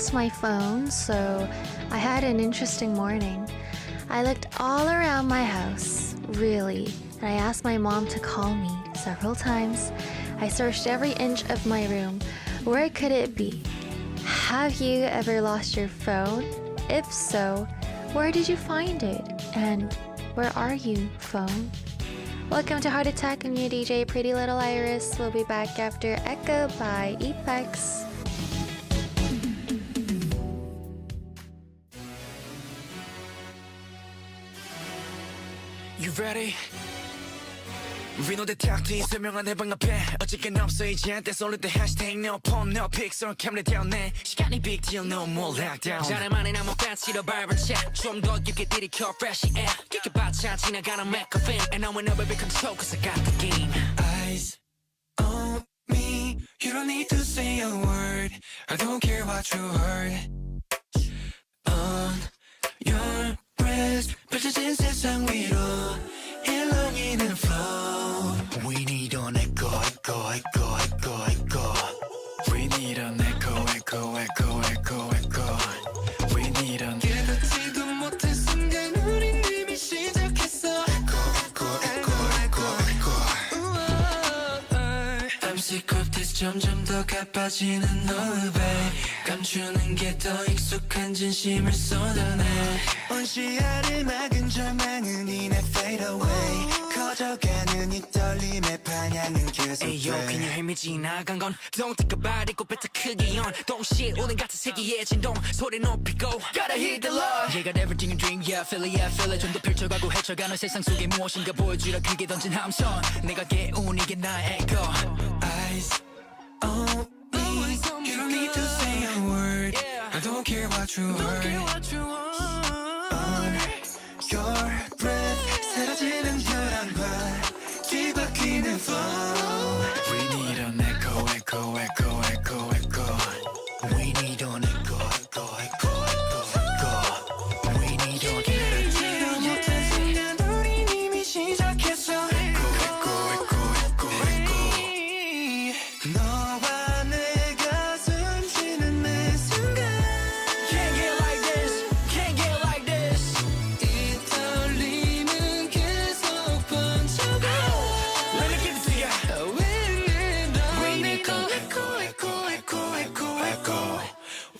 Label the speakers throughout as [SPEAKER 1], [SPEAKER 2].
[SPEAKER 1] lost my phone, so I had an interesting morning. I looked all around my house, really, and I asked my mom to call me several times. I searched every inch of my room. Where could it be? Have you ever lost your phone? If so, where did you find it? And where are you, phone? Welcome to Heart Attack. I'm your DJ, Pretty Little Iris. We'll be back after Echo by Apex.
[SPEAKER 2] You ready? We know the tactics 설명한 내 방 앞에 어쨌건 없어 이제 That's only the hashtag no phone no pics on camera down네 시간이 big deal no more lockdown 자네만의 나무 팬시로 밟은 채좀더 깊게 들이켜 freshy air 깊게봤자 지나가는 McCoffin And I will never be control cause I got the game Eyes on me You don't need to say a word I don't care what you heard On your breast 펼쳐진 세상 위로 일렁이는 flow We need an echo, echo, echo, echo, echo We need an echo, echo, echo, echo, echo We need an 깨닫지도 못한 순간 우린 이미 시작했어 Echo, echo, echo, echo, echo I'm sick of this 점점 더 가빠지는 호흡에 감추는 게 더 익숙한 진심을 쏟아내 온 시야를 막은 절망은 이내 fade away 커져가는 이 떨림의 방향은 계속돼 Ayo 그냥 힘이 지나간 건 Don't think about it 꽃배타 크게 연 동시에 오는 같은 세기의 진동 소리 높이고 Gotta hit the love You got everything in dream yeah feel it 좀 더 펼쳐가고 헤쳐가는 세상 속에 무엇인가 보여주라 크게 던진 함성 내가 깨운 이게 나의 echo Eyes on me You don't need to say a word I don't care what you heard On your breath 사라지는 혈안과 뒤바뀌는 flow We need an echo, echo, echo, echo, echo We need an echo, echo, echo, echo, echo We need an 깨닫지도 못한 순간 우린 이미 시작했어 Echo, echo, echo, echo, echo 너와 내가 숨쉬는 매 순간 Can't get like this, can't get like this 이 떨림은 계속 번져가 Let me give it to ya We need an echo, echo, echo, echo, echo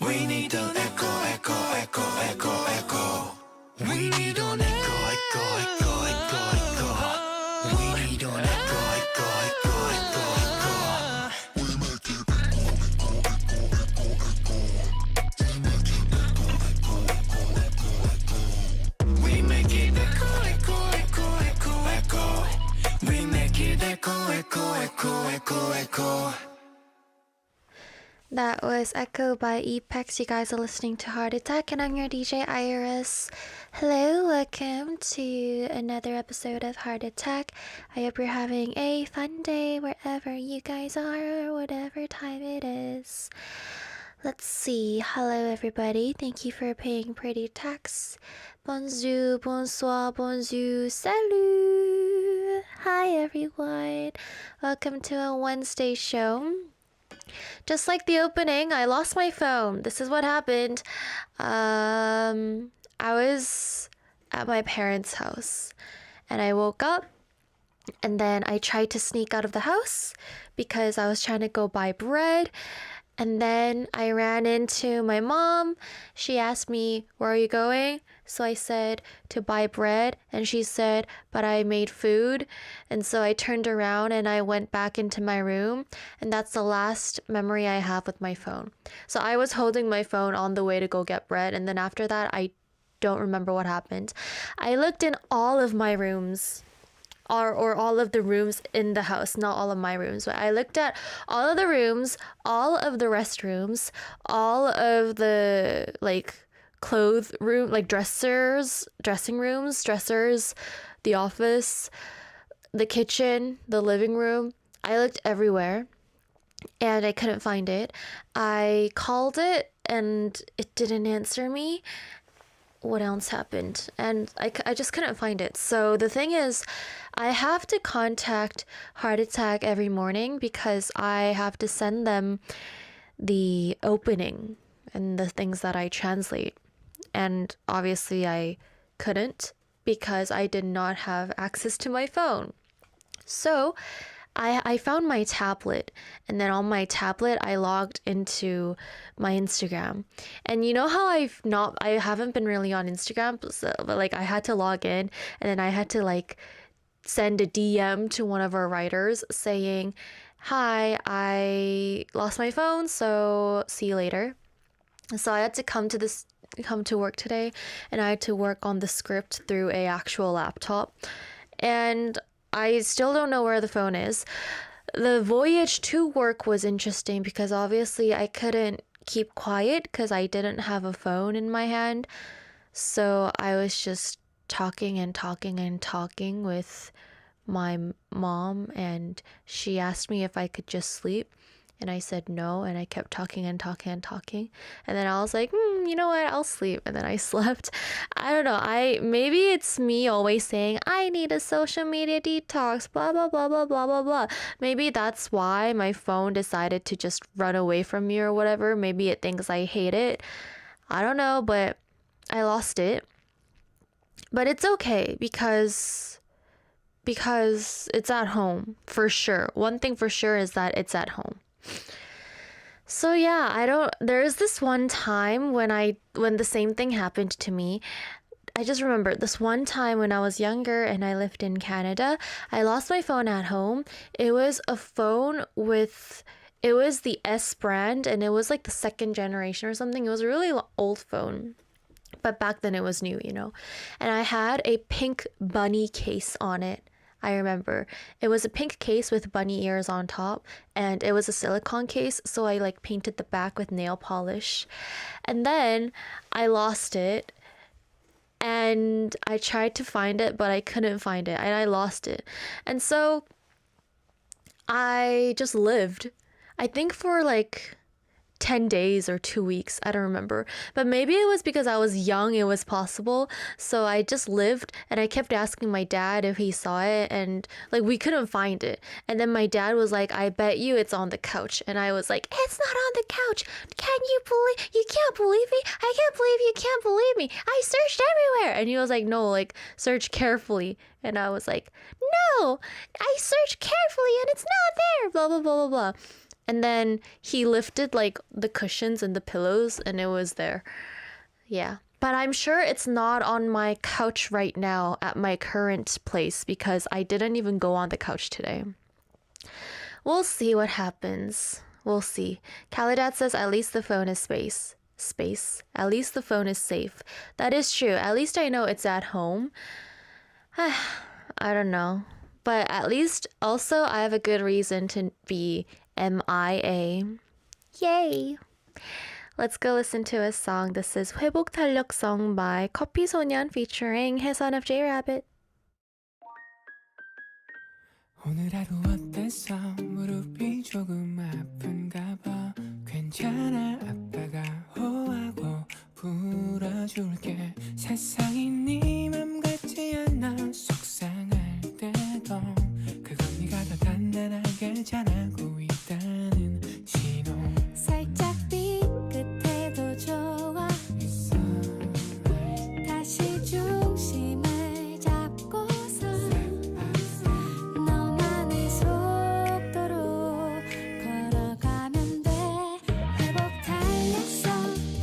[SPEAKER 2] We need an echo, echo, echo, echo, echo We need an echo, echo, echo, echo, echo We need an echo, echo, echo, echo, echo We make it echo, echo, echo, echo, echo We make it echo, echo, echo, echo, echo
[SPEAKER 1] That was Echo by Apex. You guys are listening to Heart Attack, and I'm your DJ Iris. Hello, welcome to another episode of Heart Attack. I hope you're having a fun day wherever you guys are, or whatever time it is. Let's see. Hello, everybody. Thank you for paying pretty tax. Bonjour, bonsoir, bonjour, salut. Hi, everyone. Welcome to a Wednesday show. Just like the opening, I lost my phone. This is what happened. I was at my parents' house and I woke up and then I tried to sneak out of the house because I was trying to go buy bread. And then I ran into my mom. She asked me, "Where are you going?" So I said, "To buy bread." And she said, "But I made food." And so I turned around and I went back into my room. And that's the last memory I have with my phone. So I was holding my phone on the way to go get bread. And then after that, I don't remember what happened. I looked in all of my rooms. Or all of the rooms in the house, not all of my rooms, but I looked at all of the rooms, all of the restrooms, all of the clothes room, dressing rooms, dressers, the office, the kitchen, the living room. I looked everywhere and I couldn't find it. I called it and it didn't answer me. What else happened? And I just couldn't find it. So the thing is, I have to contact Heart Attack every morning because I have to send them the opening and the things that I translate. And obviously, I couldn't because I did not have access to my phone. So I found my tablet, and then on my tablet I logged into my Instagram. And you know how I haven't been really on Instagram, but like I had to log in, and then I had to like send a DM to one of our writers saying, "Hi, I lost my phone, so see you later." So I had to come to work today, and I had to work on the script through a actual laptop. And I still don't know where the phone is. The voyage to work was interesting because obviously I couldn't keep quiet because I didn't have a phone in my hand. So I was just talking and talking and talking with my mom, and she asked me if I could just sleep. And I said no, and I kept talking and talking and talking. And then I was like, you know what? I'll sleep. And then I slept. I don't know. Maybe it's me always saying I need a social media detox, blah blah blah blah blah blah blah. Maybe that's why my phone decided to just run away from me or whatever. Maybe it thinks I hate it. I don't know, but I lost it. But it's okay because it's at home for sure. One thing for sure is that it's at home. So yeah, there's this one time when the same thing happened to me. I just remember this one time when I was younger and I lived in Canada. I lost my phone at home. It was the S brand, and it was like the second generation or something. It was a really old phone. But back then it was new, you know. And I had a pink bunny case on it. I remember. It was a pink case with bunny ears on top, and it was a silicone case, so I like painted the back with nail polish. And then I lost it, and I tried to find it, but I couldn't find it, and I lost it. And so I just lived, I think for like 10 days or 2 weeks. I don't remember. But maybe it was because I was young, it was possible. So I just lived, and I kept asking my dad if he saw it, and like we couldn't find it. And then my dad was like, I bet you it's on the couch. And I was like, it's not on the couch. You can't believe me? I can't believe you can't believe me. I searched everywhere. And he was like, no, like search carefully. And I was like, no, I searched carefully and it's not there. Blah, blah, blah, blah, blah. And then he lifted like the cushions and the pillows, and it was there. Yeah. But I'm sure it's not on my couch right now at my current place because I didn't even go on the couch today. We'll see what happens. We'll see. Kalidat says at least the phone is space. At least the phone is safe. That is true. At least I know it's at home. I don't know. But at least also I have a good reason to be MIA. Yay! Let's go listen to a song. This is 회복 탄력성 by 커피소년 featuring 해선 of J-Rabbit.
[SPEAKER 2] 오늘 하루 어땠어? 무릎이 조금 아픈가 봐. 괜찮아, 아빠가 호하고 불어줄게. 세상이 네 맘 같지 않아 속상할 때도 그건 네가 더 단단하게 자라고 있다는 신호. 살짝 삐끗해도 좋아. 다시 중심을 잡고서 너만의 속도로 걸어가면 돼. 회복 탄력성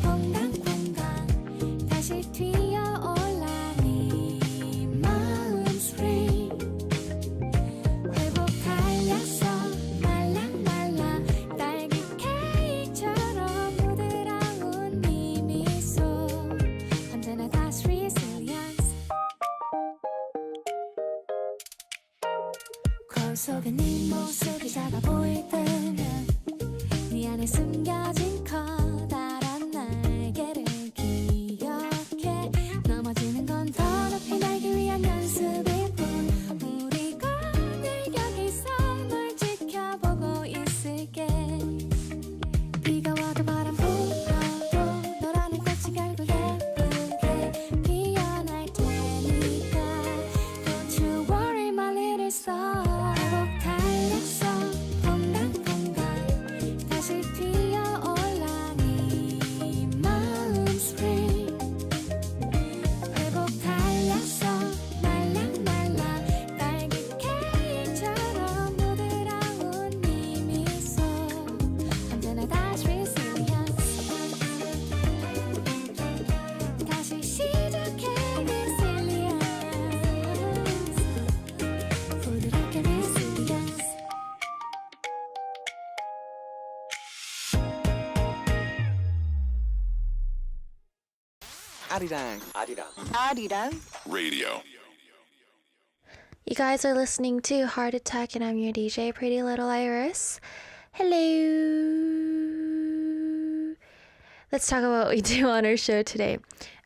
[SPEAKER 2] 퐁당퐁당 다시 튀어올라 네 마음 스프링. 회복 탄력성 말랑말랑 딸기 케이크처럼 부드러운 네 미소 언제나 다시 resilience. 거울 속에 네 모습이 작아 보일 때면 네 안에 숨겨진 커다란 날개를 기억해. 넘어지는 건 더 높이 날기 위한 연습일 뿐. 우리가 늘 여기서 널 지켜보고 있을게. 비가 와도 바람 불어도 너라는 꽃이 결국 예쁘게 피어날 테니까 Don't you worry my little soul. 회복 탄력성 퐁당퐁당 다시 피어올라 Arirang.
[SPEAKER 3] Arirang.
[SPEAKER 4] Radio.
[SPEAKER 1] You guys are listening to Heart Attack, and I'm your DJ, Pretty Little Iris. Hello. Let's talk about what we do on our show today.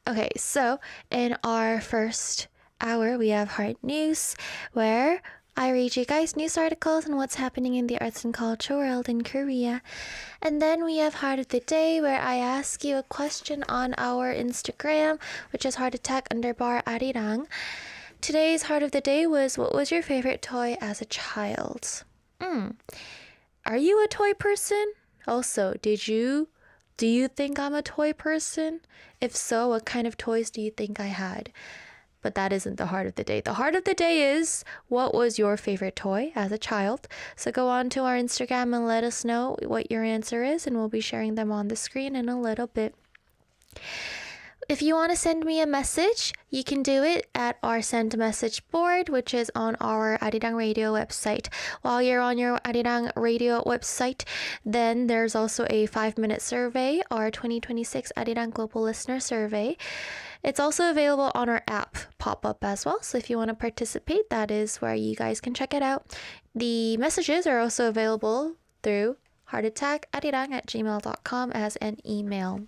[SPEAKER 1] Okay, so in our first hour, we have Heart News, where I read you guys news articles and what's happening in the arts and culture world in Korea. And then we have Heart of the Day, where I ask you a question on our Instagram, which is Heart Attack _Arirang. Today's Heart of the Day was, what was your favorite toy as a child? Are you a toy person? Also, do you think I'm a toy person? If so, what kind of toys do you think I had? But that isn't the Heart of the Day. The Heart of the Day is, what was your favorite toy as a child? So go on to our Instagram and let us know what your answer is, and we'll be sharing them on the screen in a little bit. If you want to send me a message, you can do it at our send message board, which is on our Arirang Radio website. While you're on your Arirang Radio website, then there's also a 5-minute survey, our 2026 Arirang Global Listener Survey. It's also available on our app pop-up as well. So if you want to participate, that is where you guys can check it out. The messages are also available through heartattack@arirang@gmail.com as an email.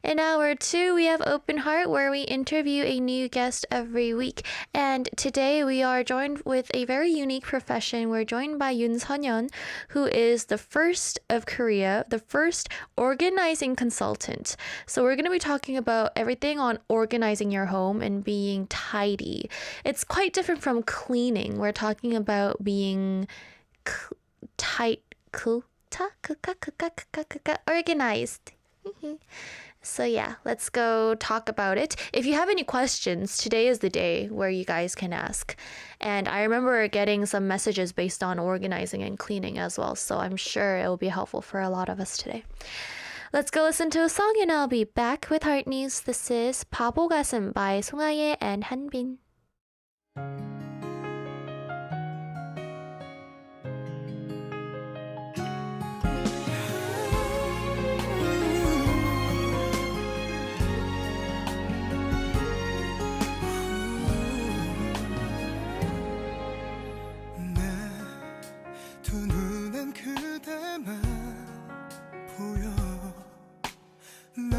[SPEAKER 1] In hour 2, we have Open Heart, where we interview a new guest every week. And today we are joined with a very unique profession. We're joined by Yoon Sun-yeon, who is the first of Korea, the first organizing consultant. So we're going to be talking about everything on organizing your home and being tidy. It's quite different from cleaning. We're talking about being organized. So yeah, let's go talk about it. If you have any questions, today is the day where you guys can ask. And I remember getting some messages based on organizing and cleaning as well, so I'm sure it will be helpful for a lot of us today. Let's go listen to a song, and I'll be back with Heart News. This is 바보 가슴 by 송하예 and 한빈.
[SPEAKER 2] 그대만 보여. 나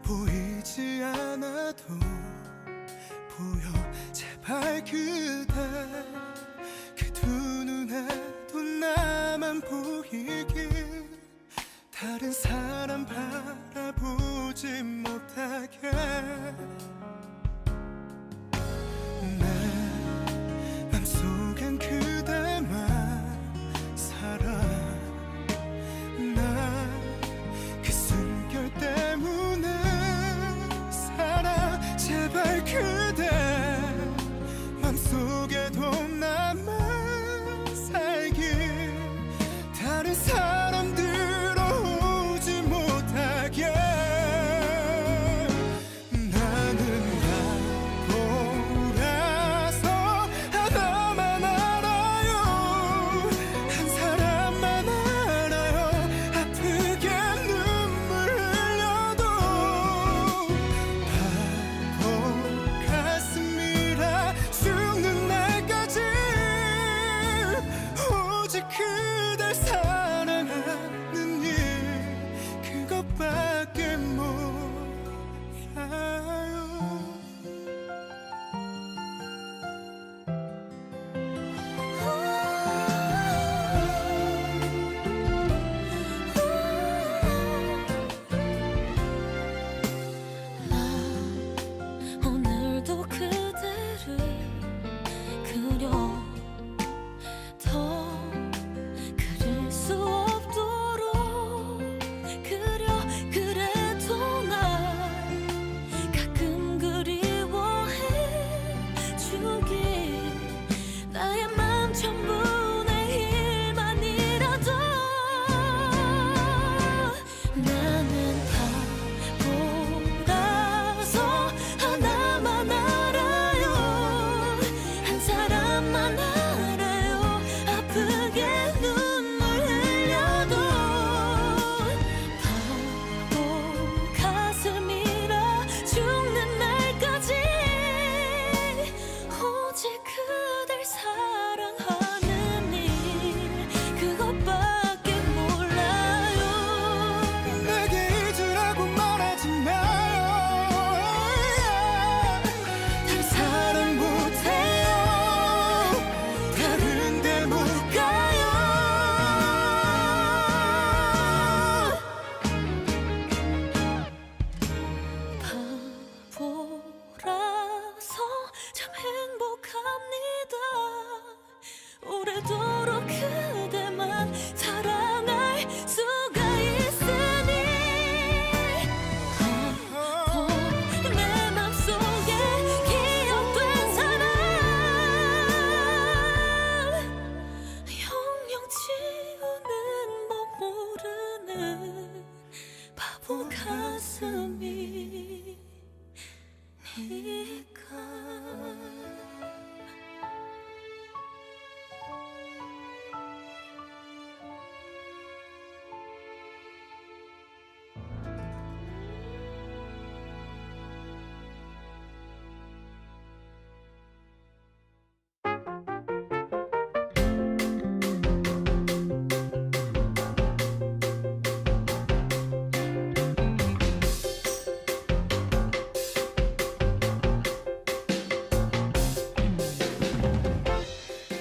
[SPEAKER 2] 보이지 않아도 보여. 제발 그대 그 두 눈에도 나만 보이길. 다른 사람 바라보지 못하게. 내 맘속엔 그대만 나 그 숨결 때문에 살아. 제발 그대 맘속에도 나만 살길. 다른 사람들 오지 못하게. 나는 바보라서 하나만 알아요. 한 사람만 알아요. 아프게 눈물 흘려도 바보 가슴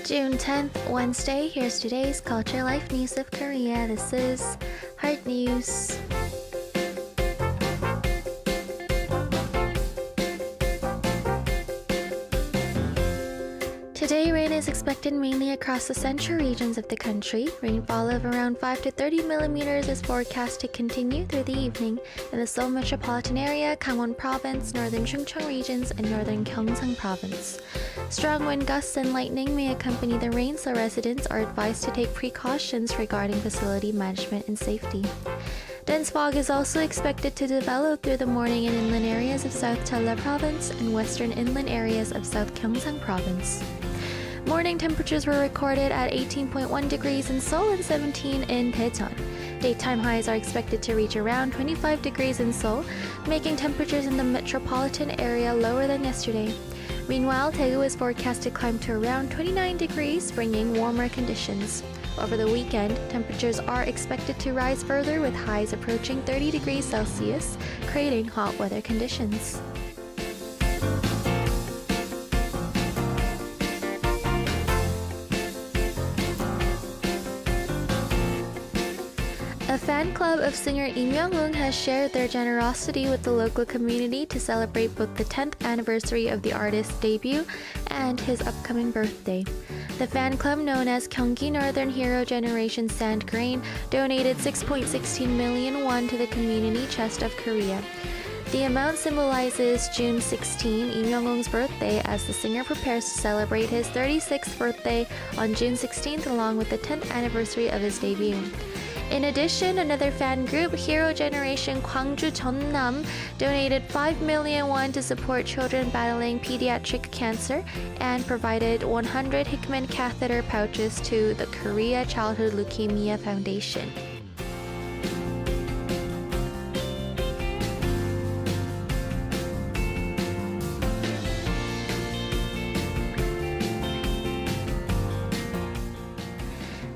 [SPEAKER 1] June 10th, Wednesday. Here's today's Culture Life News of Korea. This is Heart News. Today, rain is expected mainly across the central regions of the country. Rainfall of around 5 to 30 millimeters is forecast to continue through the evening in the Seoul metropolitan area, Gangwon province, northern Chungcheong regions, and northern Gyeongsang province. Strong wind gusts and lightning may accompany the rain, so residents are advised to take precautions regarding facility management and safety. Dense fog is also expected to develop through the morning in inland areas of South Jeolla province and western inland areas of South Gyeongsang province. Morning temperatures were recorded at 18.1 degrees in Seoul and 17 in Daejeon. Daytime highs are expected to reach around 25 degrees in Seoul, making temperatures in the metropolitan area lower than yesterday. Meanwhile, Daegu is forecast to climb to around 29 degrees, bringing warmer conditions. Over the weekend, temperatures are expected to rise further with highs approaching 30 degrees Celsius, creating hot weather conditions. A fan club of singer Im Young-woon has shared their generosity with the local community to celebrate both the 10th anniversary of the artist's debut and his upcoming birthday. The fan club, known as Gyeonggi Northern Hero Generation Sand Grain, donated 6.16 million won to the community chest of Korea. The amount symbolizes June 16, Im Young-woon's birthday, as the singer prepares to celebrate his 36th birthday on June 16th along with the 10th anniversary of his debut. In addition, another fan group, Hero Generation Gwangju Jeonnam, donated 5 million won to support children battling pediatric cancer and provided 100 Hickman catheter pouches to the Korea Childhood Leukemia Foundation.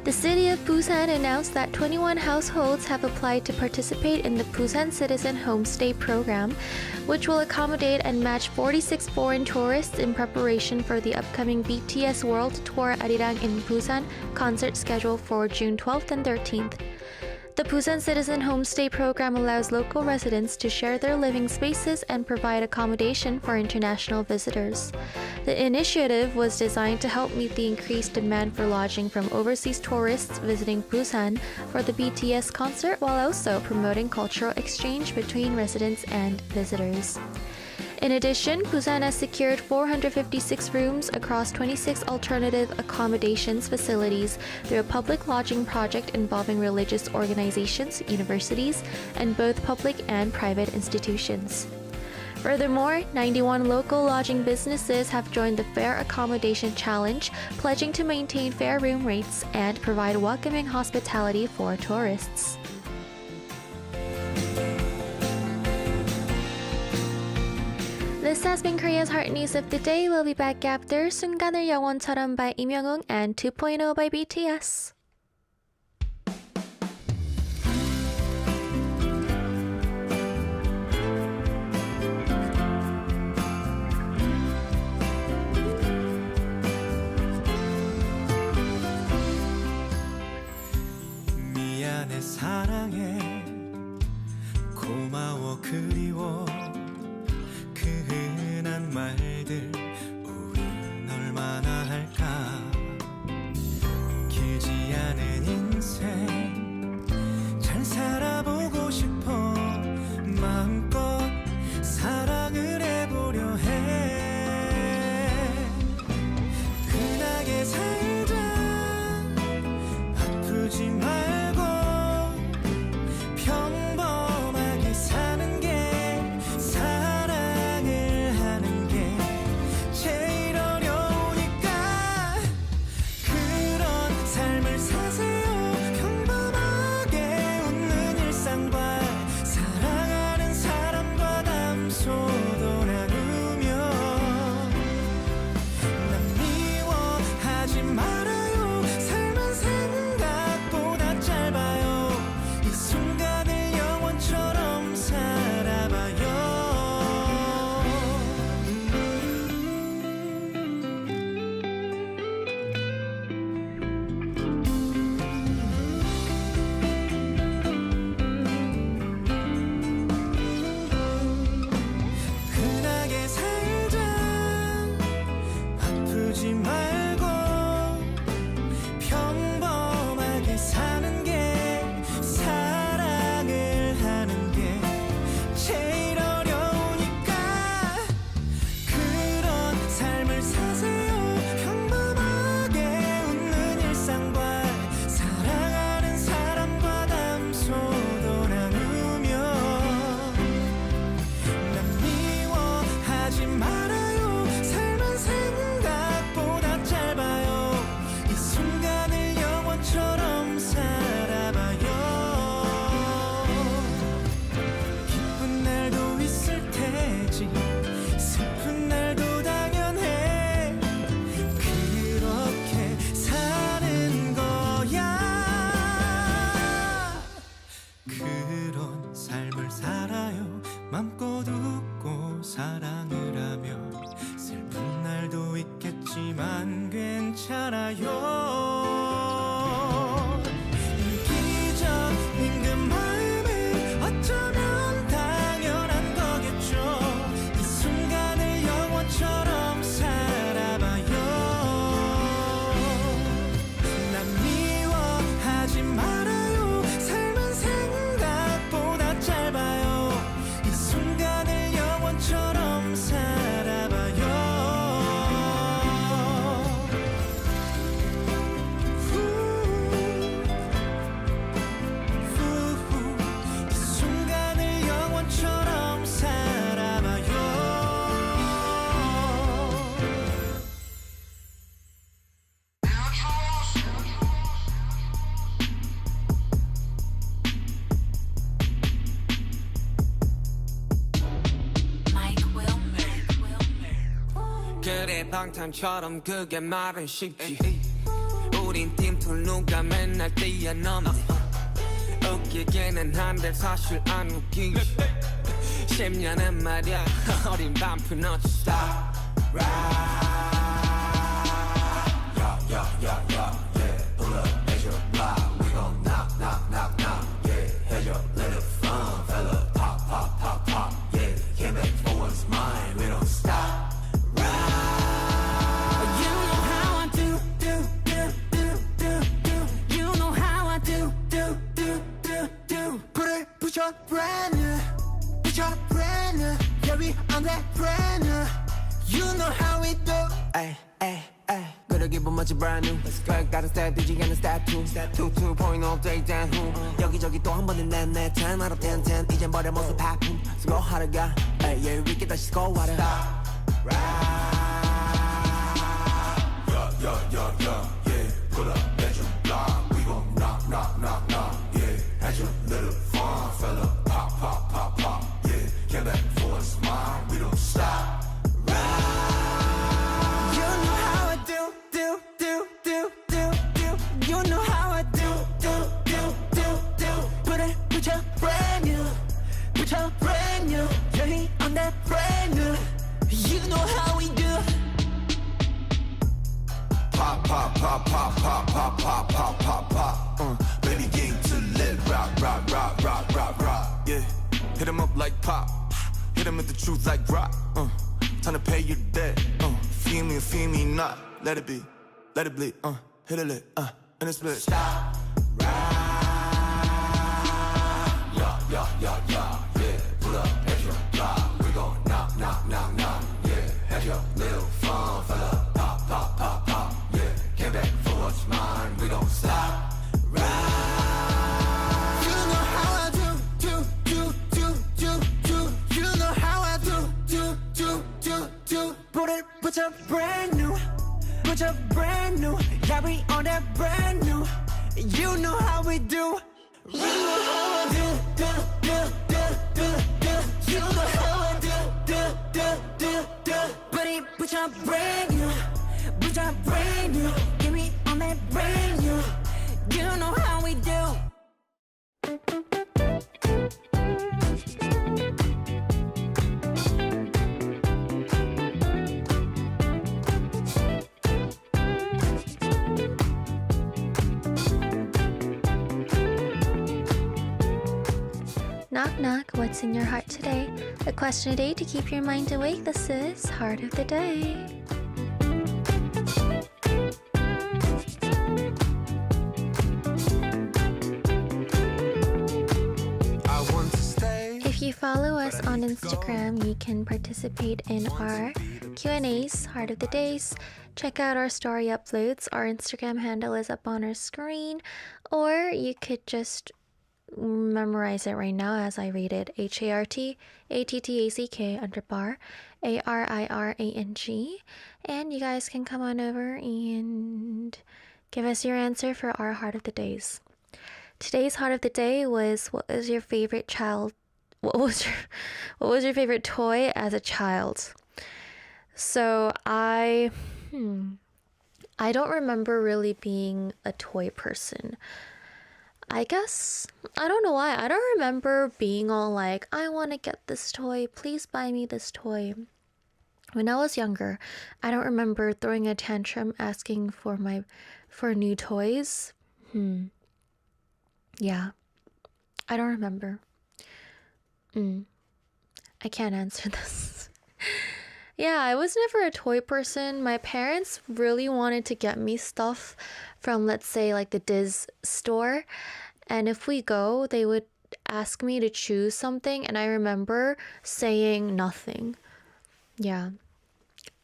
[SPEAKER 1] The city of Busan announced that 21 households have applied to participate in the Busan Citizen Homestay program, which will accommodate and match 46 foreign tourists in preparation for the upcoming BTS World Tour Arirang in Busan concert scheduled for June 12th and 13th. The Busan Citizen Homestay program allows local residents to share their living spaces and provide accommodation for international visitors. The initiative was designed to help meet the increased demand for lodging from overseas tourists visiting Busan for the BTS concert, while also promoting cultural exchange between residents and visitors. In addition, Busan has secured 456 rooms across 26 alternative accommodations facilities through a public lodging project involving religious organizations, universities, and both public and private institutions. Furthermore, 91 local lodging businesses have joined the Fair Accommodation Challenge, pledging to maintain fair room rates and provide welcoming hospitality for tourists. This has been Korea's Heart News of the Day. We'll be back after 순간을 영원처럼 by Im Young-woon and 2.0 by BTS.
[SPEAKER 2] 미안해 사랑해 고마워 그리워 그 흔한 말들 우린 얼마나 할까 길지 않은 인생 잘 살아보고 싶어 마음껏 사랑을 해보려 해 흔하게 살자 아프지 말고 평범하게 사는 게 사랑을 하며 슬픈 날도 있겠지만 괜찮아요 이기적인 그 마음을 어쩌면 당연한 거겠죠 이 순간을 영원처럼 살아봐요 난 미워하지 말아요 삶은 생각보다 짧아요 이 순간을 영원처럼 살아봐요 이 순간을 영원처럼 살아봐요
[SPEAKER 3] 그래 방탄처럼 그게 말은 쉽지 우린 팀툴 누가 맨날 뛰어넘네 웃기기는 한데 사실 안 웃기지 10년은 말야 어린 반푼 어찌 stop right
[SPEAKER 2] Put your brand new, put your brand new, yeah we on that brand new. You know how we do.
[SPEAKER 3] Ay, ay, ay 그래 기분 멋진 brand new 별다른 스타일 되지 않는 step 2 2.0 day down 후 여기저기 또 한 번은 내 10 out of 10 10 이젠 버려 모습 하품 수고하러 가 Ay, yeah we get 다시 스코어하러
[SPEAKER 2] Yeah, pull up, let you block. We gon' knock, knock, knock, knock. Yeah, had your little fun, fella. Pop, pop, pop, pop. Yeah, came back for a smile. We don't stop. You know how I do. You know how I do. Put your brand new, yeah, he on that brand new. You know how we do. Pop, pop, pop, pop, pop, pop, pop, pop, pop, pop. Baby game to live, rock, rock, rock, rock, rock, rock. Yeah, hit him up like pop, hit him with the truth like rock. Time to pay your debt. Feel me not. Let it be, let it bleed. Hit a lick, and it's split. Stop, yeah. Pull up, extra block. We gon' knock, knock, knock, knock. Yeah, have your little fun, fella. Pop, pop, pop, pop. Yeah, came back for what's mine. We gon' stop. You know how I do. You know how I do. Put your brand new. Yeah, we on that brand new. You know how we do. You know how I do. You know how I do. Put your brand new. Give me on that brand new. You know how we do.
[SPEAKER 1] Knock knock, what's in your heart today? A question a day to keep your mind awake. This is Heart of the Day. If you follow us on Instagram, you can participate in our Q&As, Heart of the Days. Check out our story uploads. Our Instagram handle is up on our screen, or you could just memorize it right now as I read it. HARTATTACK_ARIRANG. And you guys can come on over and give us your answer for our Heart of the Days. Today's Heart of the Day was, what was your favorite favorite toy as a child? So I don't remember really being a toy person. I guess, I don't know why. I don't remember being all like, I want to get this toy. Please buy me this toy. When I was younger, I don't remember throwing a tantrum asking for new toys. Yeah, I don't remember. I can't answer this. Yeah, I was never a toy person. My parents really wanted to get me stuff from, let's say, like the Diz store. And if we go, they would ask me to choose something. And I remember saying nothing. Yeah.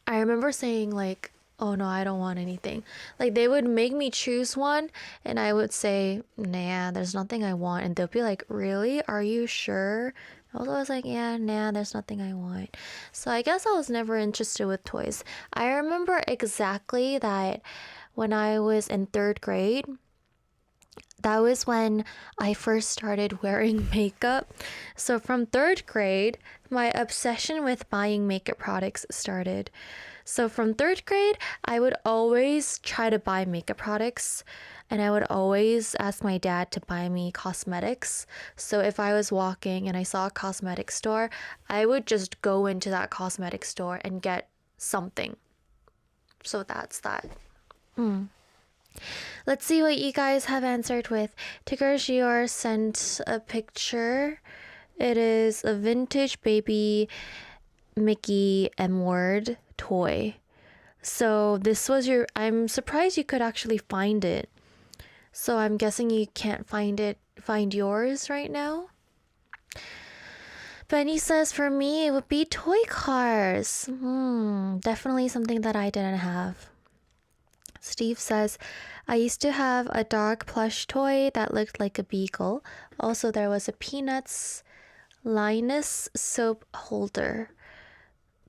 [SPEAKER 1] I remember saying, like, oh no, I don't want anything. Like, they would make me choose one. And I would say, nah, there's nothing I want. And they'll be like, really? Are you sure? I was always like, yeah, nah, there's nothing I want. So I guess I was never interested with toys. I remember exactly that when I was in third grade, that was when I first started wearing makeup. So from third grade, my obsession with buying makeup products started. So from third grade, I would always try to buy makeup products, and I would always ask my dad to buy me cosmetics. So if I was walking and I saw a cosmetic store, I would just go into that cosmetic store and get something. So that's that. Let's see what you guys have answered with. Tigger Gior sent a picture. It is a vintage baby Mickey M word toy. So this was your, I'm surprised you could actually find it. So I'm guessing you can't find yours right now. Benny says for me it would be toy cars. Definitely something that I didn't have. Steve says, I used to have a dog plush toy that looked like a beagle. Also, there was a Peanuts Linus soap holder.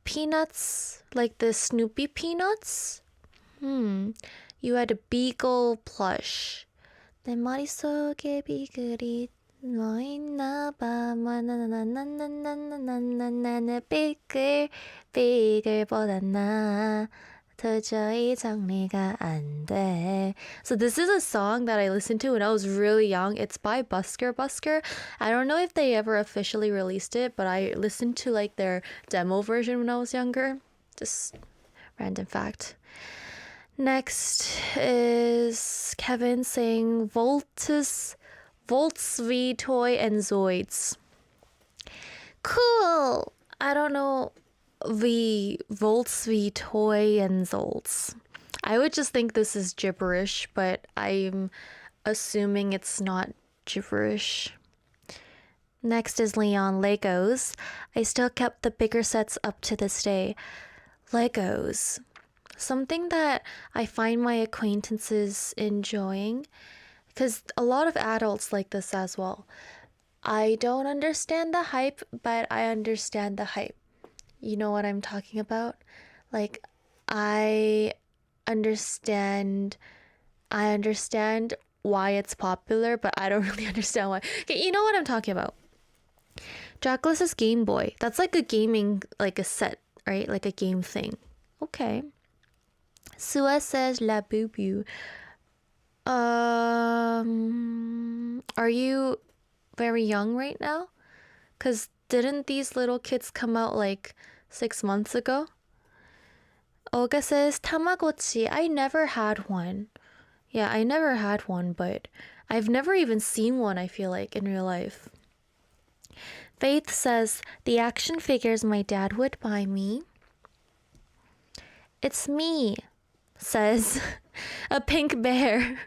[SPEAKER 1] Peanuts, like the Snoopy Peanuts? You had a beagle plush. 내 머릿속에 비글이 너 있나 봐. 나나나나나나나나나나나 비글보다 나. 도저히 정리가 안 돼. So this is a song that I listened to when I was really young. It's by Busker Busker. I don't know if they ever officially released it, but I listened to like their demo version when I was younger. Just random fact. Next is Kevin saying Volts V Toy and Zoids. Cool. I don't know Volts V Toy and Zolts. I would just think this is gibberish, but I'm assuming it's not gibberish. Next is Leon Legos. I still kept the bigger sets up to this day. Legos. Something that I find my acquaintances enjoying, because a lot of adults like this as well. I don't understand the hype, but I understand the hype. You know what I'm talking about? Like, I understand why it's popular, but I don't really understand why. Okay, you know what I'm talking about. Jackless's Game Boy. That's like a gaming, like a set, right? Like a game thing. Okay. Sua says La Boo Boo. Are you very young right now? Because didn't these little kids come out like 6 months ago? Olga says Tamagotchi. I never had one. Yeah, I never had one, but I've never even seen one, I feel like, in real life. Faith says the action figures my dad would buy me. It's me, says a pink bear.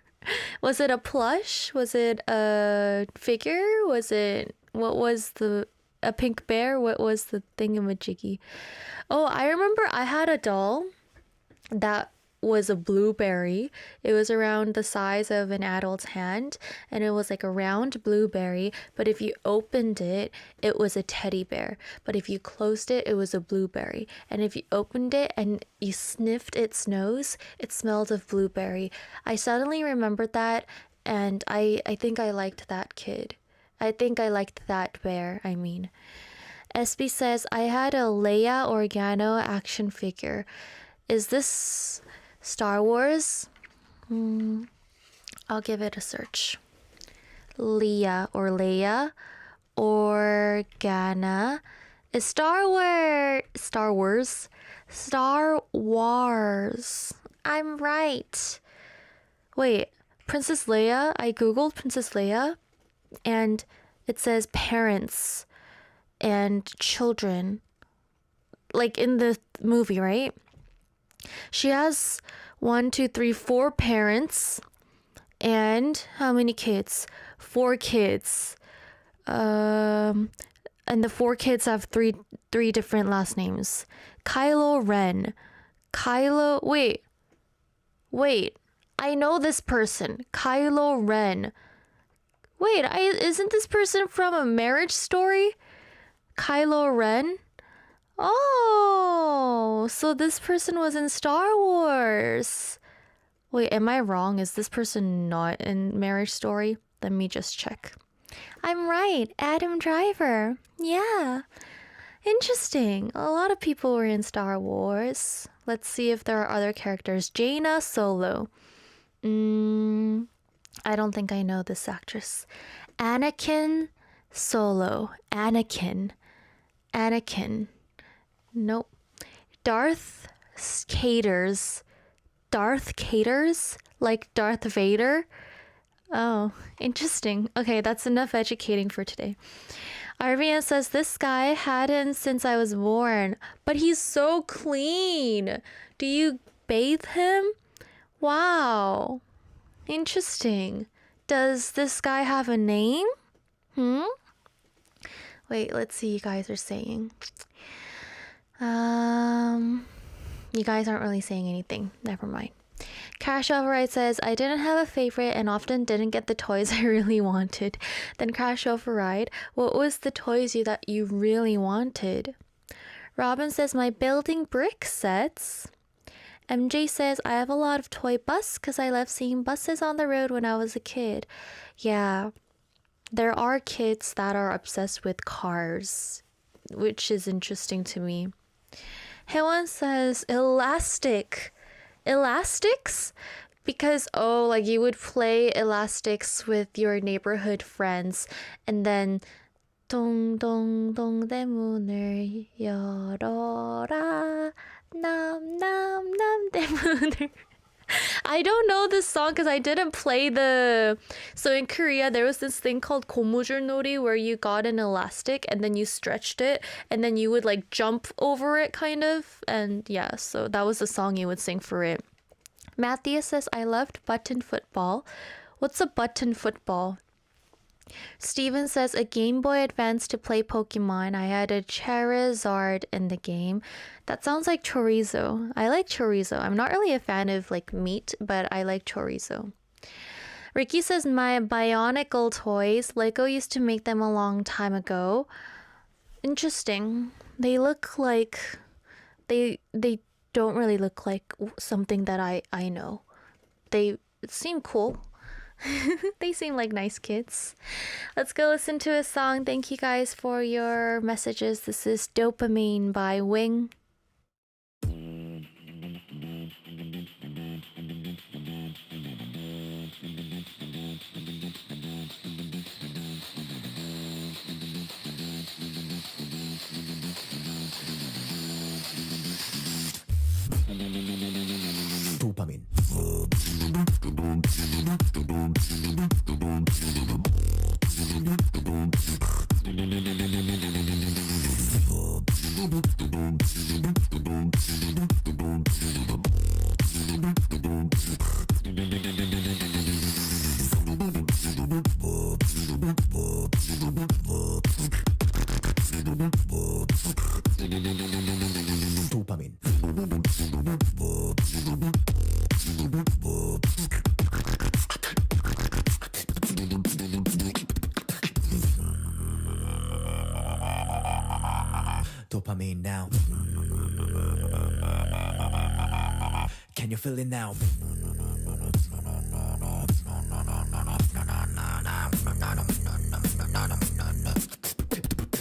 [SPEAKER 1] Was it a plush? Was it a figure? What was a pink bear? What was the thingamajiggy? Oh, I remember I had a doll that was a blueberry. It was around the size of an adult's hand, and it was like a round blueberry, but if you opened it, it was a teddy bear. But if you closed it, it was a blueberry. And if you opened it and you sniffed its nose, it smelled of blueberry. I suddenly remembered that, and I think I liked that kid. I think I liked that bear, I mean. SB says, I had a Leia Organo action figure. Is this Star Wars? I'll give it a search. Leah or Leia. Organa is Star Wars. Star Wars. I'm right. Wait, Princess Leia. I googled Princess Leia and it says parents and children. Like in the movie, right? She has 4 parents and how many kids? 4 kids. And the 4 kids have three different last names. Kylo Ren. Wait. I know this person. Kylo Ren. Wait, isn't this person from A Marriage Story? Kylo Ren? Oh, so this person was in Star Wars. Wait, am I wrong? Is this person not in Marriage Story? Let me just check. I'm right. Adam Driver. Yeah. Interesting. A lot of people were in Star Wars. Let's see if there are other characters. Jaina Solo. I don't think I know this actress. Anakin Solo. Anakin. Nope. Darth Caters. Like Darth Vader. Oh, interesting. Okay, that's enough educating for today. Arvian says, this guy hadn't since I was born, but he's so clean. Do you bathe him? Wow. Interesting. Does this guy have a name? Wait, let's see, you guys are saying. You guys aren't really saying anything. Never mind. Crash Override says, I didn't have a favorite and often didn't get the toys I really wanted. Then Crash Override, what was the toys that you really wanted? Robin says, my building brick sets. MJ says, I have a lot of toy bus because I love seeing buses on the road when I was a kid. Yeah, there are kids that are obsessed with cars, which is interesting to me. Hewan says, elastics? Because, like you would play elastics with your neighborhood friends and then 동동동 대문을 열어라 남남남 대문을. I don't know this song because I didn't play the... So in Korea, there was this thing called 고무줄 놀이 where you got an elastic and then you stretched it and then you would like jump over it kind of. And yeah, so that was the song you would sing for it. Matthias says, I loved button football. What's a button football? Steven says, a Game Boy Advance to play Pokemon. I had a Charizard in the game. That sounds like chorizo. I like chorizo. I'm not really a fan of like meat, but I like chorizo. Ricky says, my Bionicle toys. Lego used to make them a long time ago. Interesting. They look like... They don't really look like something that I know. They seem cool. They seem like nice kids. Let's go listen to a song. Thank you guys for your messages. This is Dopamine by Wing.
[SPEAKER 3] Dopamine. Dopamine now. Can you feel it now?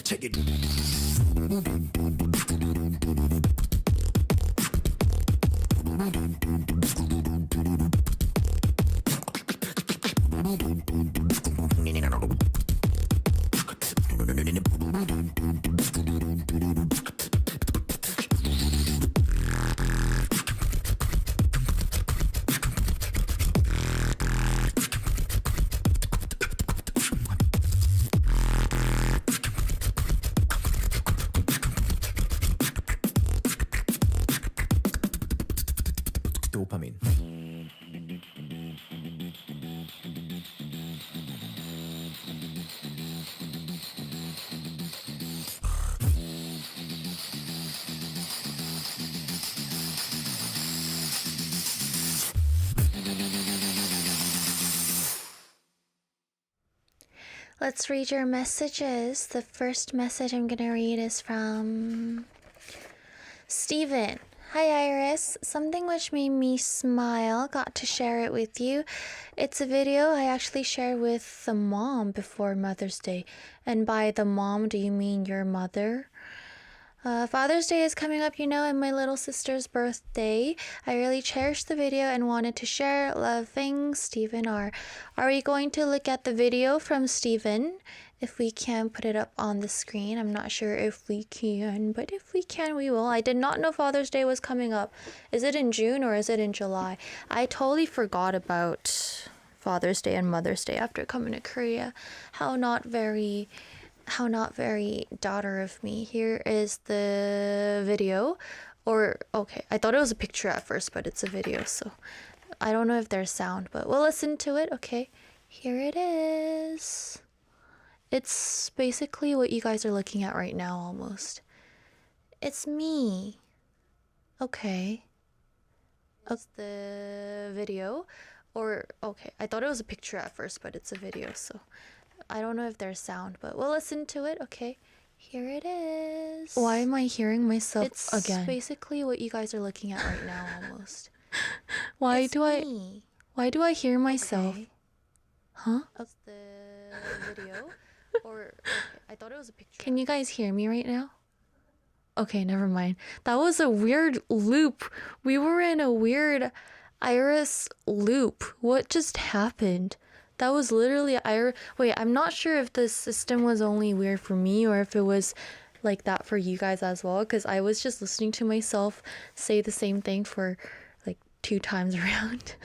[SPEAKER 3] Check it.
[SPEAKER 4] 도파민.
[SPEAKER 1] Let's read your messages. The first message I'm gonna read is from Steven. Hi Iris, something which made me smile, got to share it with you. It's a video I actually shared with the mom before Mother's Day. And by the mom, do you mean your mother? Father's Day is coming up, and my little sister's birthday. I really cherished the video and wanted to share. Loving, Steven R. Are we going to look at the video from Steven? If we can put it up on the screen. I'm not sure if we can, but if we can, we will. I did not know Father's Day was coming up. Is it in June or is it in July? I totally forgot about Father's Day and Mother's Day after coming to Korea. How not very daughter of me. Here is the video. Okay, I thought it was a picture at first, but it's a video, so I don't know if there's sound, but we'll listen to it. Okay, here it is. It's basically what you guys are looking at right now, almost. It's me. Okay. That's the video. Okay, I thought it was a picture at first, but it's a video, so I don't know if there's sound, but we'll listen to it. Okay, here it is. Why am I hearing myself again? It's basically what you guys are looking at right now, almost. Why do I hear myself? Okay. Huh? That's the video. Okay, I thought it was a picture. Can you guys hear me right now? Okay, never mind. That was a weird loop. We were in a weird Iris loop. What just happened? That was literally Iris. Wait, I'm not sure if the system was only weird for me or if it was like that for you guys as well, because I was just listening to myself say the same thing for like 2 times around.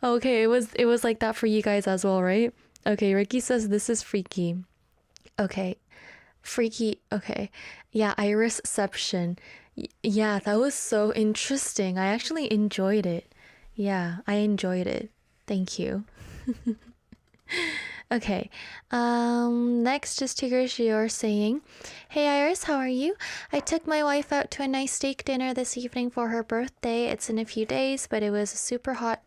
[SPEAKER 1] Okay, it was like that for you guys as well, right? Okay, Ricky says this is freaky. Okay, freaky. Okay, yeah, Irisception. Yeah, that was so interesting. I actually enjoyed it. Yeah, I enjoyed it. Thank you. Okay, next is Tigger Shior saying, Hey Iris, how are you? I took my wife out to a nice steak dinner this evening for her birthday. It's in a few days, but it was super hot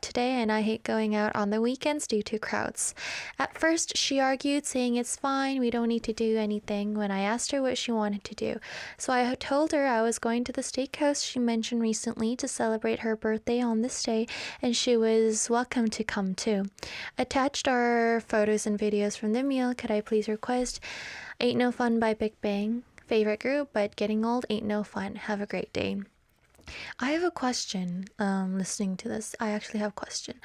[SPEAKER 1] today, and I hate going out on the weekends due to crowds. At first, she argued, saying it's fine, we don't need to do anything, when I asked her what she wanted to do. So I told her I was going to the steakhouse she mentioned recently to celebrate her birthday on this day, and she was welcome to come too. Attached are photos and videos from the meal. Could I please request Ain't No Fun by Big Bang? Favorite group, but getting old ain't no fun. Have a great day. I have a question, listening to this. I actually have a question.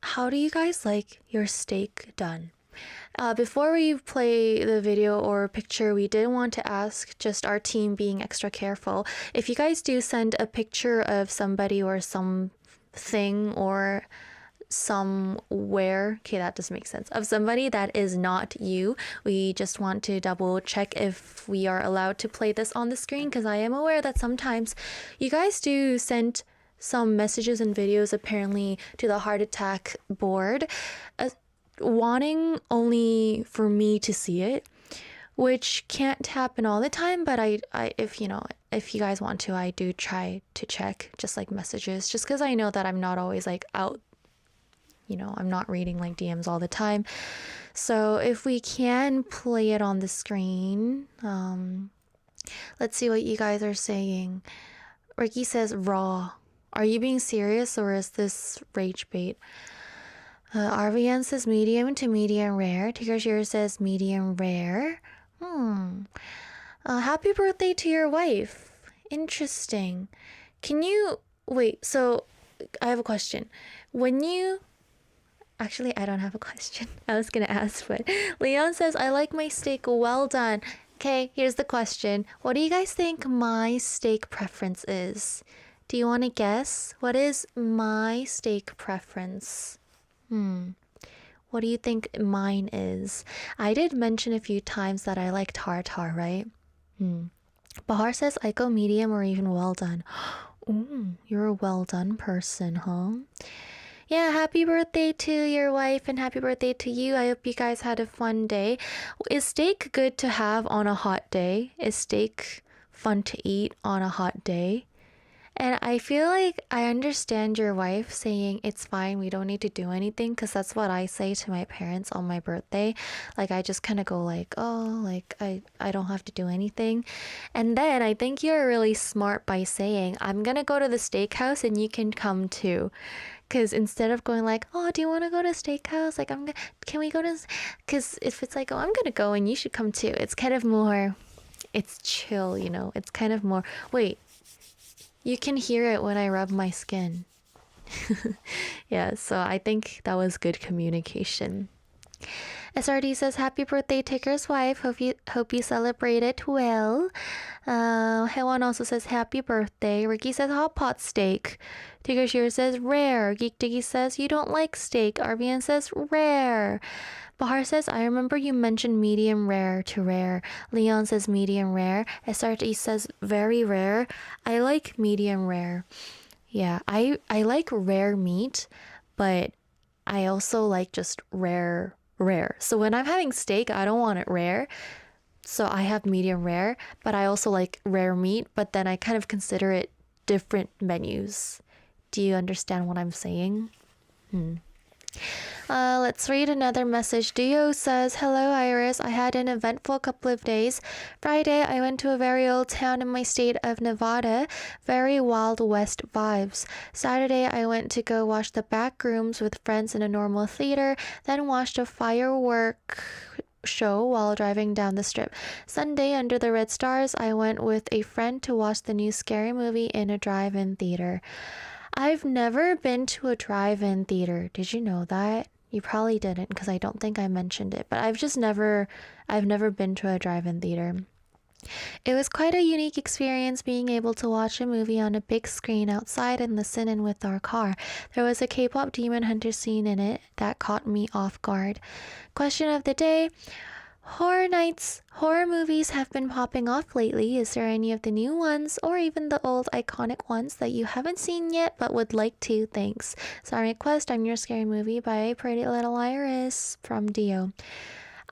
[SPEAKER 1] How do you guys like your steak done? Before we play the video or picture, we did want to ask, just our team being extra careful, if you guys do send a picture of somebody or something or somewhere, okay, that doesn't make sense, of somebody that is not you, we just want to double check if we are allowed to play this on the screen, because I am aware that sometimes you guys do send some messages and videos apparently to the heart attack board, wanting only for me to see it, which can't happen all the time, but I if you guys want to, I do try to check just like messages, just because I know that I'm not always like out, I'm not reading like DMs all the time. So if we can play it on the screen, let's see what you guys are saying. Ricky says raw. Are you being serious or is this rage bait? RVN says medium to medium rare. Tigger says medium rare. Happy birthday to your wife. Interesting. Wait, so I have a question. Actually, I don't have a question. I was gonna ask, but Leon says, I like my steak well done. Okay, here's the question. What do you guys think my steak preference is? Do you want to guess? What is my steak preference? What do you think mine is? I did mention a few times that I like tartar, right? Bahar says I go medium or even well done. Ooh, you're a well done person, huh? Yeah, happy birthday to your wife and happy birthday to you. I hope you guys had a fun day. Is steak good to have on a hot day? Is steak fun to eat on a hot day? And I feel like I understand your wife saying it's fine, we don't need to do anything, because that's what I say to my parents on my birthday. Like I just kind of go like, oh, like I don't have to do anything. And then I think you're really smart by saying, I'm gonna go to the steakhouse and you can come too. Because instead of going like, oh, do you want to go to steakhouse? Like, can we go to? Because if it's like, oh, I'm gonna go and you should come too, it's kind of more, it's chill, you know. It's kind of more. Wait, you can hear it when I rub my skin. Yeah, so I think that was good communication. SRD says, happy birthday, Ticker's wife. Hope you celebrate it well. Hewan also says, happy birthday. Ricky says, hot pot steak. Ticker Shear says, rare. Geek Diggy says, you don't like steak. RBN says, rare. Bahar says, I remember you mentioned medium rare to rare. Leon says, medium rare. SRD says, very rare. I like medium rare. Yeah, I like rare meat, but I also like just rare. So when I'm having steak, I don't want it rare. So I have medium rare, but I also like rare meat, but then I kind of consider it different menus. Do you understand what I'm saying? Let's read another message. Dio says, hello Iris, I had an eventful couple of days. Friday, I went to a very old town in my state of Nevada. Very Wild West vibes. Saturday, I went to go watch the back rooms with friends in a normal theater, then watched a firework show while driving down the strip. Sunday, under the red stars, I went with a friend to watch the new scary movie in a drive-in theater. I've never been to a drive-in theater. Did you know that? You probably didn't because I don't think I mentioned it, but I've never been to a drive-in theater. It was quite a unique experience being able to watch a movie on a big screen outside and listen in with our car. There was a K-pop Demon Hunter scene in it that caught me off guard. Question of the day. Horror nights. Horror movies have been popping off lately. Is there any of the new ones or even the old iconic ones that you haven't seen yet but would like to? Thanks. Sorry request, I'm your scary movie by Pretty Little Iris from Dio.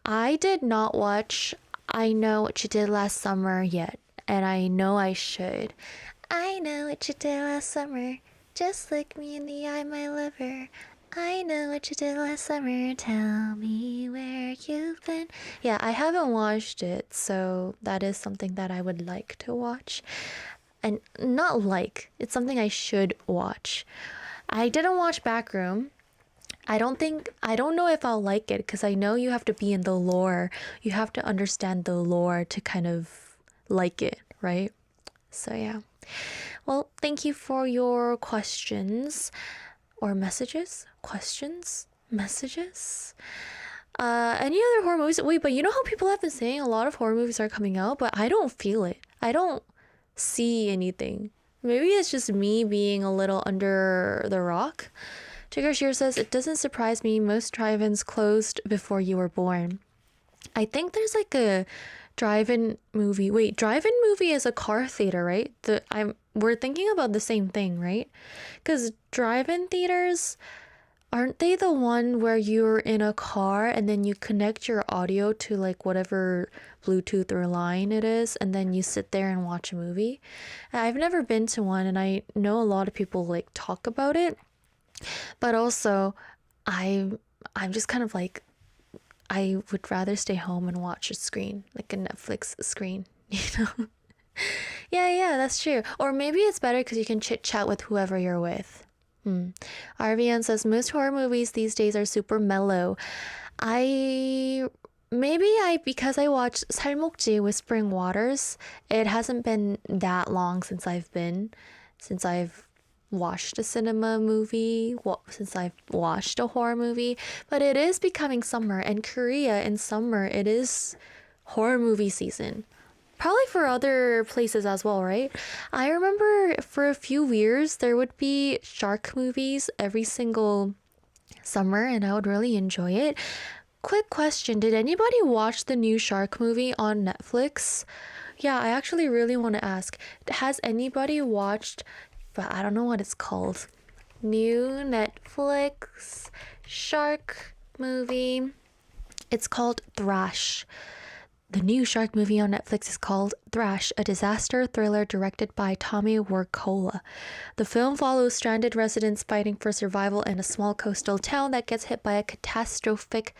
[SPEAKER 1] I did not watch I Know What You Did Last Summer yet, and I know I should. I know what you did last summer. Just look me in the eye, my lover. I know what you did last summer. Tell me where you've been. Yeah, I haven't watched it, so that is something that I would like to watch. And not like, it's something I should watch. I didn't watch Backroom. I don't know if I'll like it because I know you have to be in the lore. You have to understand the lore to kind of like it, right? So yeah. Well, thank you for your questions. Or messages? Questions? Messages? Any other horror movies? Wait, but you know how people have been saying a lot of horror movies are coming out, but I don't feel it. I don't see anything. Maybe it's just me being a little under the rock. Trigger Shear says, it doesn't surprise me. Most drive-ins closed before you were born. I think there's like a drive-in movie. Wait, drive-in movie is a car theater, right? We're thinking about the same thing, right? Because drive-in theaters, aren't they the one where you're in a car and then you connect your audio to like whatever Bluetooth or line it is, and then you sit there and watch a movie? I've never been to one, and I know a lot of people like talk about it, but also I'm just kind of like, I would rather stay home and watch a screen, like a Netflix screen, you know? Yeah, that's true. Or maybe it's better because you can chit chat with whoever you're with. RVN says, most horror movies these days are super mellow. Because I watched 살목지 Whispering Waters, it hasn't been that long since I've watched a cinema movie, since I've watched a horror movie, but it is becoming summer, and Korea in summer, it is horror movie season. Probably for other places as well, right? I remember for a few years, there would be shark movies every single summer, and I would really enjoy it. Quick question, did anybody watch the new shark movie on Netflix? Yeah, I actually really want to ask, has anybody watched but I don't know what it's called. New Netflix shark movie. It's called Thrash. The new shark movie on Netflix is called Thrash, a disaster thriller directed by Tommy Wirkola. The film follows stranded residents fighting for survival in a small coastal town that gets hit by a catastrophic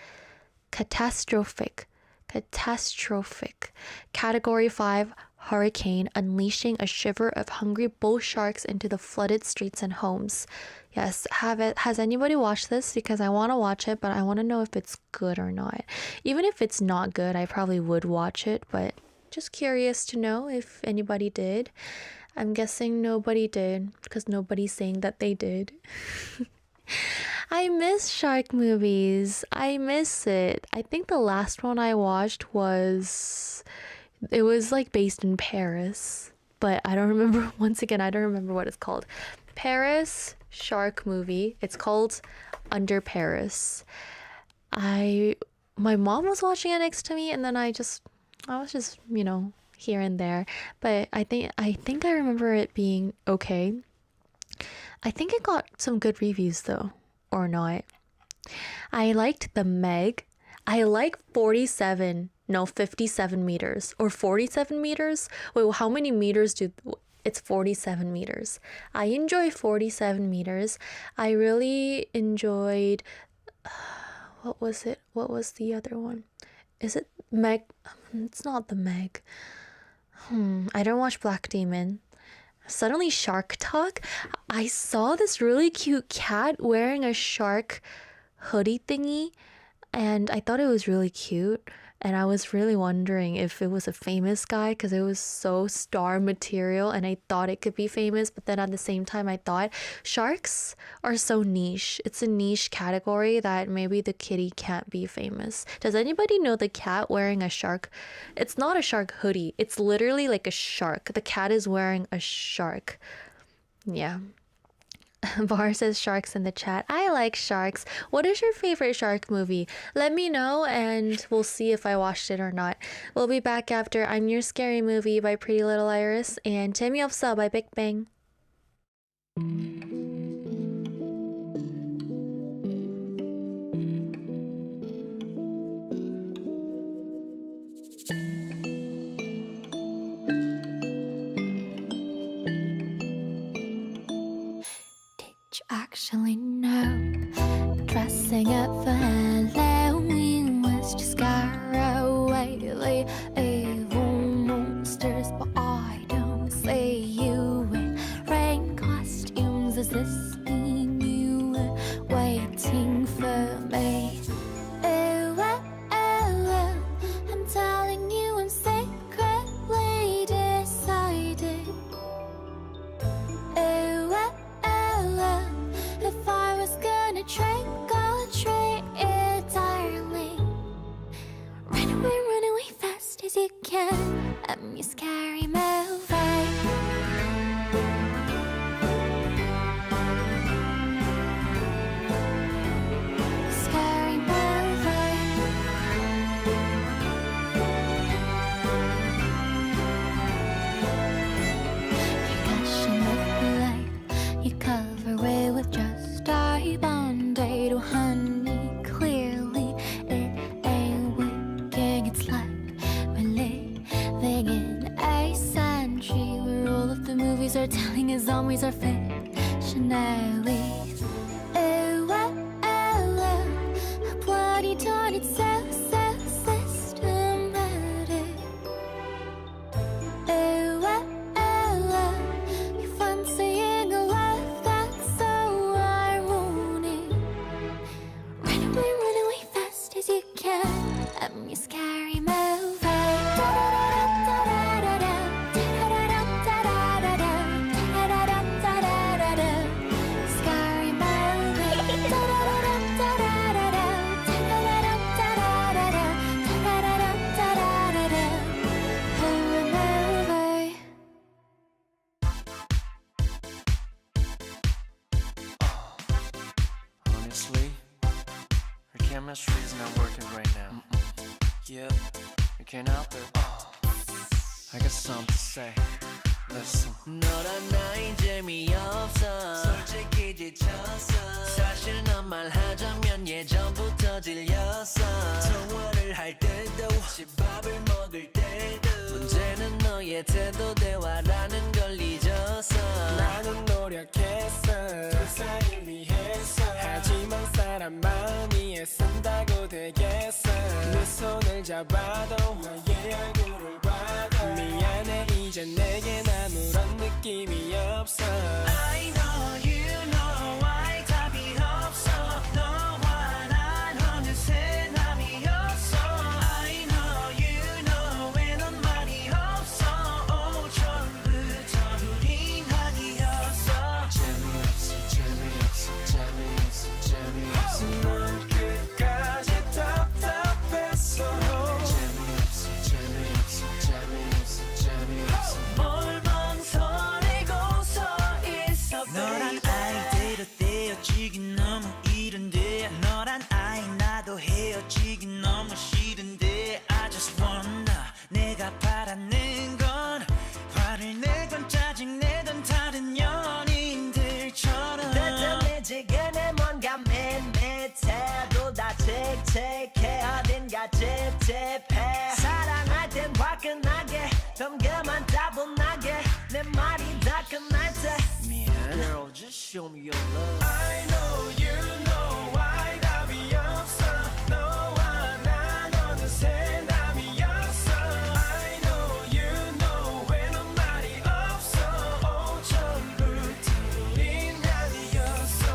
[SPEAKER 1] Category 5 hurricane, unleashing a shiver of hungry bull sharks into the flooded streets and homes. Yes, has anybody watched this? Because I want to watch it, but I want to know if it's good or not. Even if it's not good, I probably would watch it, but just curious to know if anybody did. I'm guessing nobody did, because nobody's saying that they did. I miss shark movies. I miss it. I think the last one I watched was like based in Paris, but I don't remember. Once again, I don't remember what it's called. Paris shark movie. It's called Under Paris. My mom was watching it next to me, and then I was just, here and there. But I think I remember it being okay. I think it got some good reviews though, or not. I liked the Meg. I like 57 meters or 47 meters. Wait, how many meters it's 47 meters. I enjoy 47 meters. I really enjoyed, what was it? What was the other one? Is it Meg? It's not the Meg. I don't watch Black Demon. Suddenly Shark Talk. I saw this really cute cat wearing a shark hoodie thingy, and I thought it was really cute. And I was really wondering if it was a famous guy, because it was so star material and I thought it could be famous. But then at the same time, I thought sharks are so niche. It's a niche category that maybe the kitty can't be famous. Does anybody know the cat wearing a shark? It's not a shark hoodie. It's literally like a shark. The cat is wearing a shark. Yeah. Bar says sharks in the chat. I like sharks. What is your favorite shark movie? Let me know and we'll see if I watched it or not. We'll be back after I'm Your Scary Movie by Pretty Little Iris and 재미없어 by Big Bang. Actually, no. Dressing up for Halloween was just scaraway. Evil monsters, but I don't see you in rain costumes. Does this mean you were waiting for me? I'm telling you, I'm secretly decided. If I was gonna trick or treat you, darling, run away fast as you can. I'm your scary movie. Scary movie. You're gushing with light. You cover it with just a band-aid. Oh honey, clearly it ain't working. It's like we're living in a century where all of the movies are telling us zombies are fictionary. A bloody dawn, it's so systematic. You're fancying a love that's so ironic. Run away fast as you can. I'm your scary movie. Scary movie. Horror movie.
[SPEAKER 2] Honestly, her chemistry is not working right now. Yep, you can't help it. I got something to say. Listen. 너란 나 이제 재미없어 솔직히 지쳤어 사실 넌 말하자면 예전부터 질렸어 통화를 할 때도 집밥을 먹을 때도 문제는 너의 태도 대화라는 걸 잊었어
[SPEAKER 3] 나는 노력했어 두 사이를 위해서 하지만 사람 마음이 애쓴다고 되겠어 내 손을 잡아도 너의 얼굴을 봐도 미안해 이제 내겐 아무런 느낌이 없어
[SPEAKER 2] I know you know why 답이 없어 너와 난 어느새 남이었어 I know you know 왜 넌 말이 없어 처음부터 우린 아니었어 재미없어
[SPEAKER 3] 넌 끝까지 답답했어
[SPEAKER 2] 뭘 망설이고서 있어 너란 아이대로 떼어지긴 너무 이른데 너란 아이 나도 헤어지기 너무 싫은데 I just wanna 내가 바라는 건 화를 내건 짜증내던 다른 연인들처럼
[SPEAKER 4] 뜨뜻해지근해 뭔가 밋밋해도 다 칙칙해 어딘가 찝찝해 사랑할 땐 화끈하게 덤금한 따분하게 내 말이 다 끝날 때
[SPEAKER 2] Girl, just show me your love
[SPEAKER 3] I know you know why 답이 없어 너와 난 어느새 남이었어 I know you know 왜 넌 말이 없어 처음부터 우린 아니었어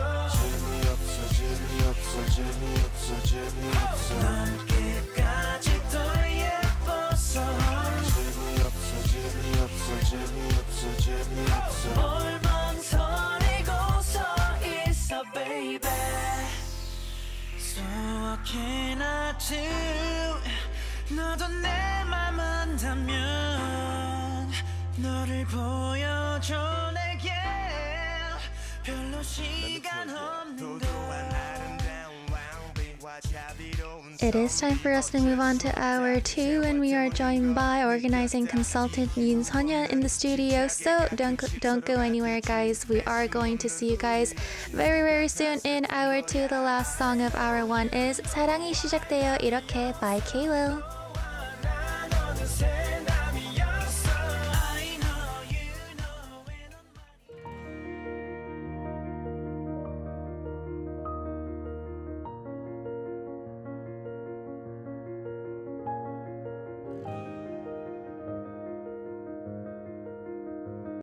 [SPEAKER 2] 넌 끝까지 더 예뻤어 뭘 망설이고서 있어 baby So what can I do 너도 내 맘 안다면 너를 보여줘 내게 별로 시간 없는 걸
[SPEAKER 1] It is time for us to move on to hour 2, and we are joined by organizing consultant Yoon Sonya in the studio. So don't go anywhere, guys. We are going to see you guys very soon in hour 2. The last song of hour 1 is 사랑이 시작돼요 이렇게 by K-Will.